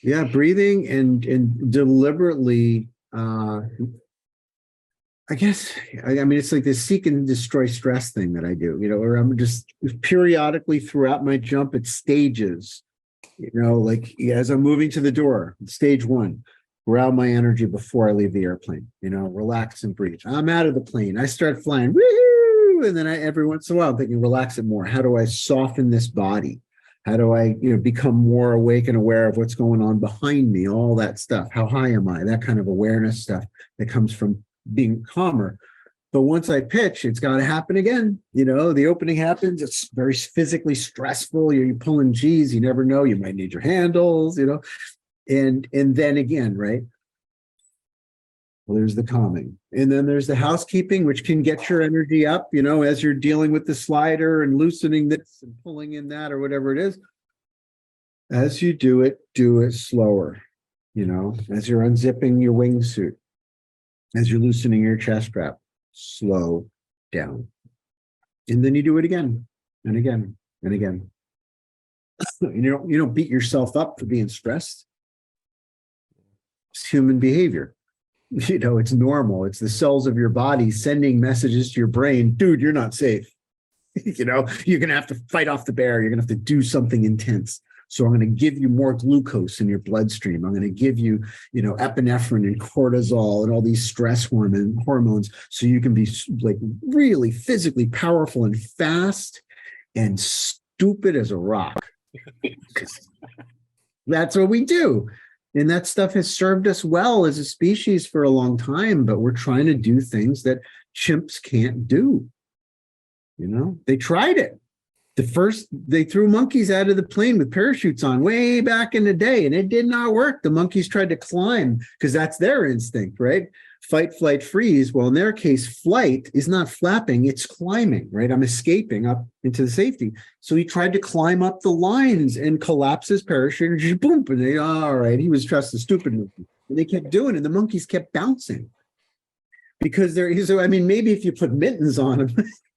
Yeah, breathing and deliberately, I guess, I mean, it's like this seek and destroy stress thing that I do, or I'm just periodically throughout my jump at stages, like as I'm moving to the door, stage one, ground my energy before I leave the airplane, relax and breathe. I'm out of the plane. I start flying, woohoo! And then every once in a while, I'm thinking, relax it more. How do I soften this body? How do I, become more awake and aware of what's going on behind me? All that stuff. How high am I? That kind of awareness stuff that comes from being calmer. But once I pitch, it's got to happen again. The opening happens. It's very physically stressful. You're pulling G's. You never know. You might need your handles, and then again, right? Well, there's the calming. And then there's the housekeeping, which can get your energy up, as you're dealing with the slider and loosening this and pulling in that or whatever it is. As you do it slower, as you're unzipping your wingsuit, as you're loosening your chest strap, slow down. And then you do it again and again and again. You don't beat yourself up for being stressed. It's human behavior. It's normal. It's the cells of your body sending messages to your brain, dude, you're not safe. You're going to have to fight off the bear. You're going to have to do something intense. So I'm going to give you more glucose in your bloodstream. I'm going to give you, epinephrine and cortisol and all these stress hormones so you can be like really physically powerful and fast and stupid as a rock. That's what we do. And that stuff has served us well as a species for a long time, but we're trying to do things that chimps can't do. They tried it. They threw monkeys out of the plane with parachutes on way back in the day, and it did not work. The monkeys tried to climb because that's their instinct, right? Fight, flight, freeze. Well, in their case, flight is not flapping, it's climbing, right? I'm escaping up into the safety. So he tried to climb up the lines and collapse his parachute and just boom. And they, all right, he was just a stupid monkey. And they kept doing it. And the monkeys kept bouncing because maybe if you put mittens on them,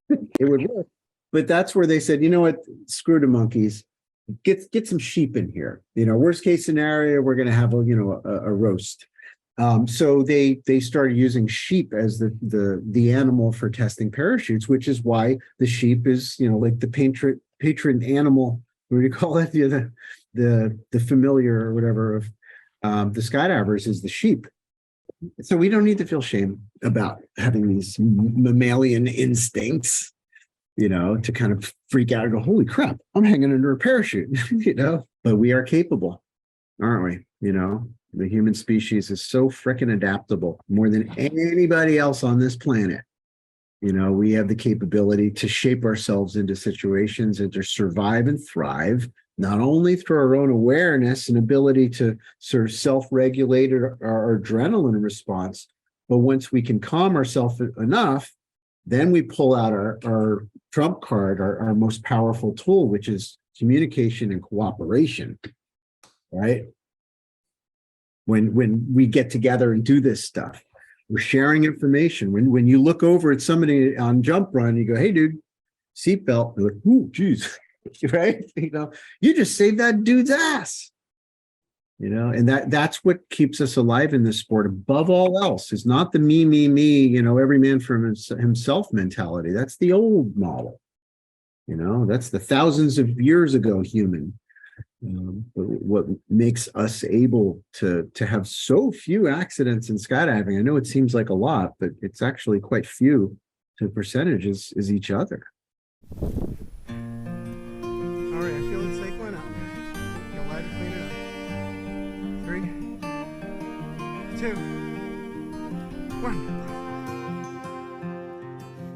it would work. But that's where they said, you know what, screw the monkeys, get some sheep in here. Worst case scenario, we're going to have a roast. So they started using sheep as the animal for testing parachutes, which is why the sheep is like the patron animal. What do you call it? The familiar or whatever of the skydivers is the sheep. So we don't need to feel shame about having these mammalian instincts, to kind of freak out and go, holy crap, I'm hanging under a parachute, but we are capable, aren't we? The human species is so freaking adaptable, more than anybody else on this planet. We have the capability to shape ourselves into situations and to survive and thrive, not only through our own awareness and ability to sort of self-regulate our adrenaline response, but once we can calm ourselves enough, then we pull out our trump card, our most powerful tool, which is communication and cooperation, right? When we get together and do this stuff, we're sharing information. When you look over at somebody on jump run, you go, hey, dude, seatbelt. They're like, ooh, geez, right? You just saved that dude's ass. And that's what keeps us alive in this sport above all else. Is not the me, every man for himself mentality. That's the old model. That's the thousands of years ago human. But what makes us able to have so few accidents in skydiving, I know it seems like a lot, but it's actually quite few to percentage is each other. All right, I feel it's safe going out. Go light and clean it up. 3, 2, 1.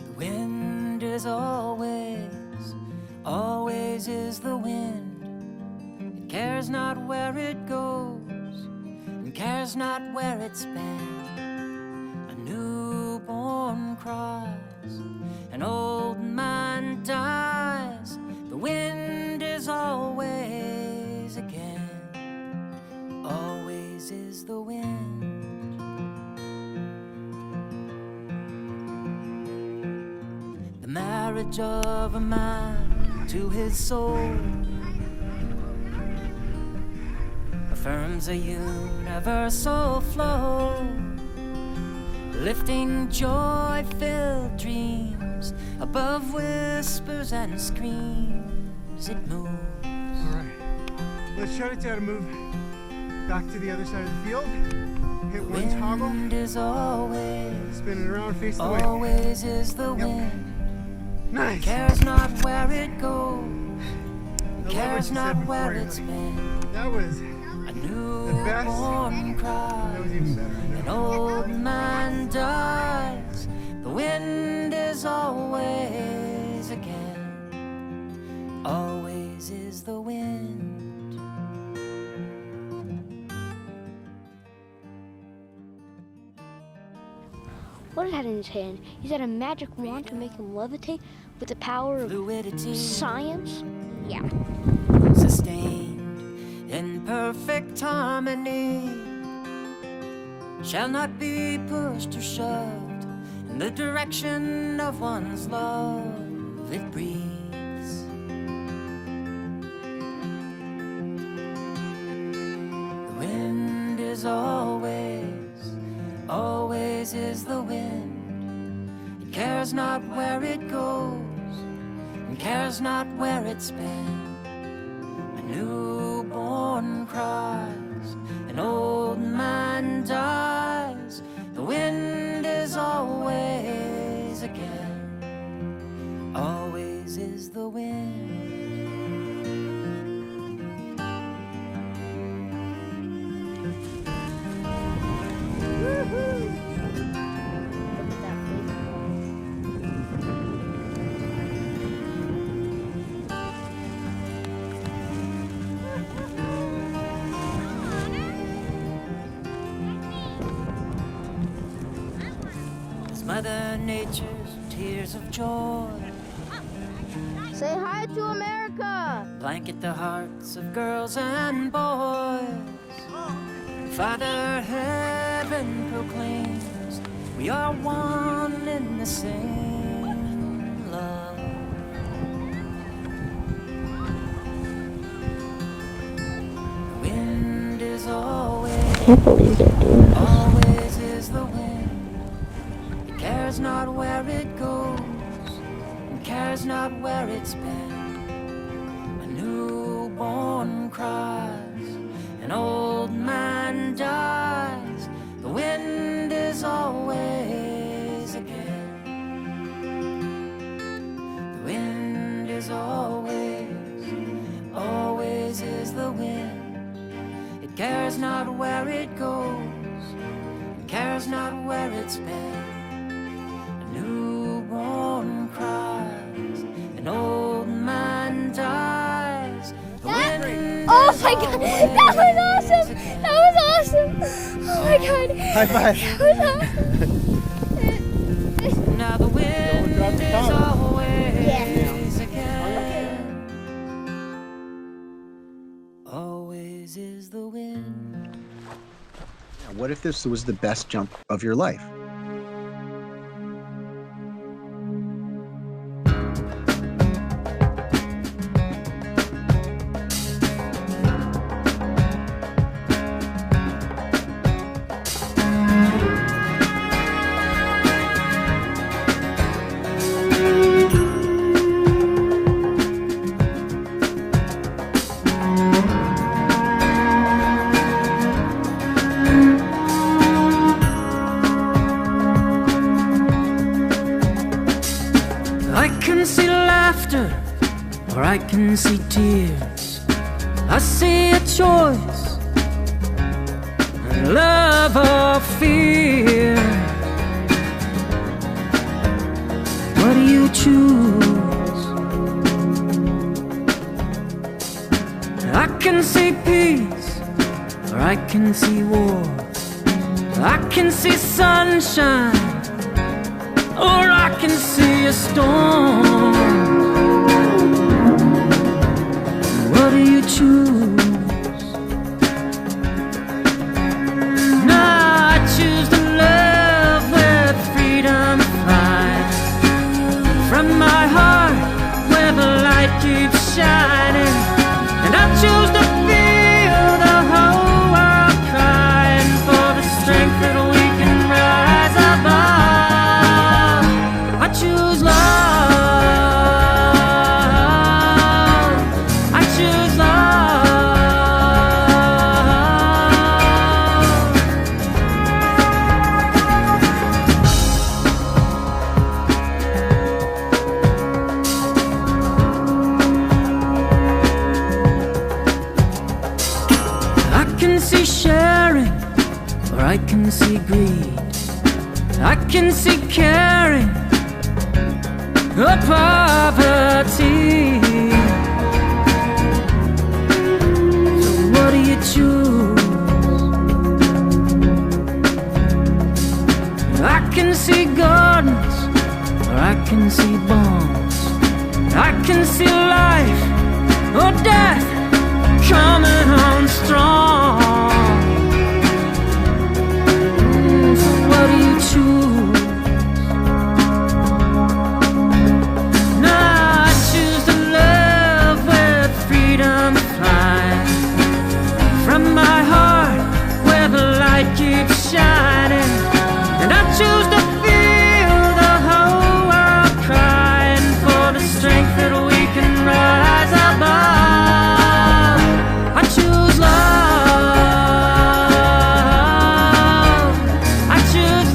The wind is always is the wind. It cares not where it goes, and cares not where it's been. A newborn cries, an old man dies. The wind is always again. Always is the wind. The marriage of a man to his soul, a affirms a universal flow, lifting joy-filled dreams above whispers and screams. It moves. All right. Let's try to try to move back to the other side of the field. Hit one toggle. Wind is always, Spin it around, face the wind. always is the wind. Nice. Cares not where it goes, I love what cares you not said where before, it's like, been. That was A best. newborn cries, That was even better. I an know. old man dies. The wind is always again, always is the wind. What had in his hand? He had a magic wand to make him levitate with the power of Fluidity science? Yeah. sustained in perfect harmony, shall not be pushed or shoved in the direction of one's love. It breathes. The wind is always, always is the wind. It cares not where it goes, and cares not where it's been. A newborn cries, an old man dies. The wind is always again, always is the wind. Look at that flavor. It's Mother Nature's tears of joy Say hi to America! blanket the hearts of girls and boys. Father Heaven proclaims we are one in the same love. The wind is always, Can't believe they're doing this. always is the wind. It cares not where it goes, and cares not where it's been. A newborn cries, an old man dies. The wind is always again. The wind is always, always is the wind. It cares not where it goes, it cares not where it's been. A newborn cries, an old man dies. The wind Oh is my god! always That was awesome! That was awesome! Oh my god! High five. That was awesome! now the wind drop the is phone. always again. Always is the wind. What if this was the best jump of your life? I can see laughter, or I can see tears. I see a choice, love or fear. What do you choose? I can see peace, or I can see war. I can see sunshine, or I can see a storm. What do you choose? No, I choose to love where freedom flies. From my heart, where the light keeps shining. And I choose to feel the whole can see sharing, or I can see greed. I can see caring, or poverty. So what do you choose? I can see gardens, or I can see bombs. I can see life or death coming on strong. So what do you choose? Now I choose to love with freedom flying from my heart where the light keeps shining. And I choose to feel the whole world crying for the strength that we can rise above. I choose love. I choose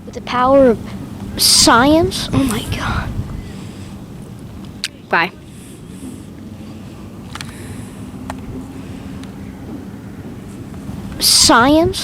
With the power of science? Oh my god. Bye. Science?